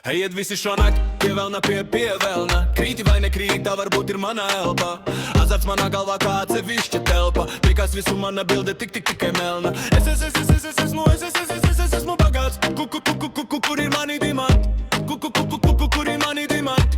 Ejiet visi šonakt, pievelna pie pievelna. Krīti vai nekrīt, tā varbūt ir mana elpa. Azarts manā galvā kā atsevišķa telpa. Prikās visu mana bilde tikai melna. Es esmu bagāts. Kur ir mani dimanti? Kur ir mani dimanti?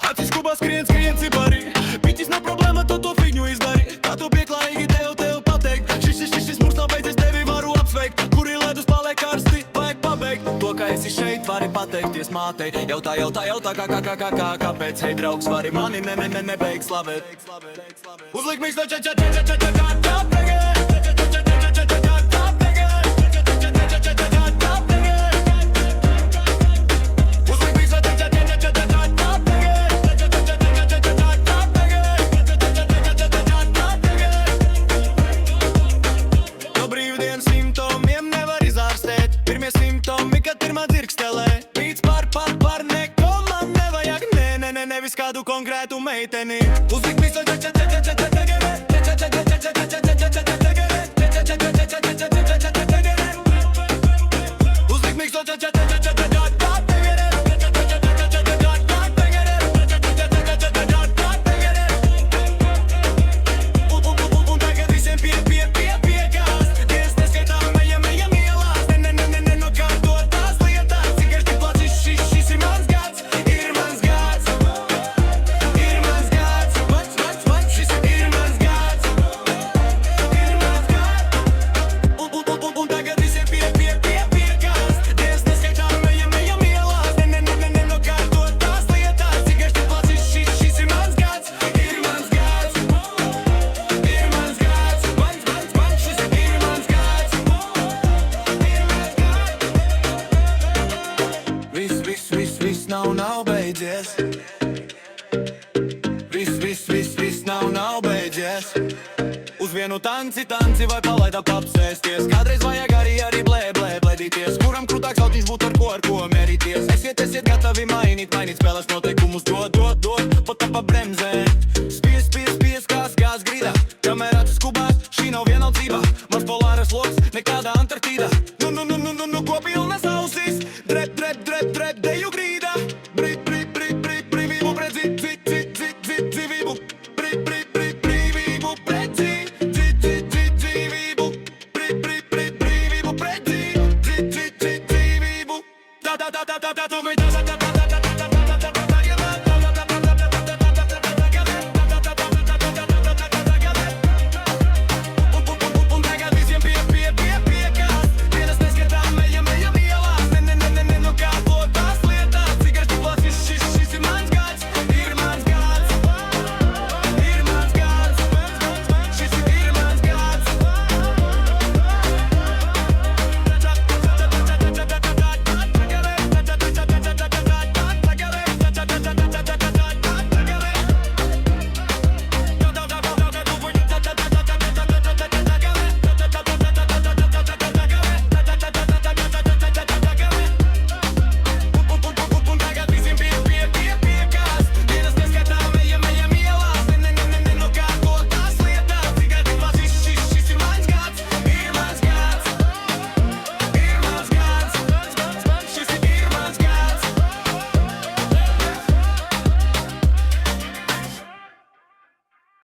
Acis kubā skrien cipari. Piķis nav problēma, tu to figņu izdari. Kā tu pieklājīgi tev pateikt. Šis mūs nav beidzies, tevi varu apsveikt. Kur ir ledus paliek karsti, vajag pabeigt. To, ka esi šeit, vari pateikties mātei. Jautā, kāpēc, hei draugs, vari mani nebeigt slavēt. Uzlik mīksto simptomiem nevar izārstēt. Pirmie simptomi, kad pirmā dzirkstelē. Rīts par neko man nevajag. Nevis kādu konkrētu meiteni. Uzlikt visu Uzlikt mikso Un tagad visiem piekās. Dievs neskaitām, ejam ielās. Nenokārtot tās lietās. Cik garš tik placis, šis ir mans gads. Ir mans gads. Ir mans gads. Šis ir mans gads. Ir mans gads. Un tagad visiem piekās. Dievs neskaitām, ejam ielās. Nenokārtot tās lietās. Cik garš tik placis, šis ir mans gads. Ir mans gads. Ir mans gads. Šis ir mans gads. Viss nav beidzies. Viss nav beidzies. Uz vienu tanci vai palaidām apsēsties. Kādreiz vajag arī blēdīties. Kuram krūtāks autiņš būt ar ko mērīties. Esiet gatavi mainīt spēles noteikumus. Dod, pat pa bremzēm.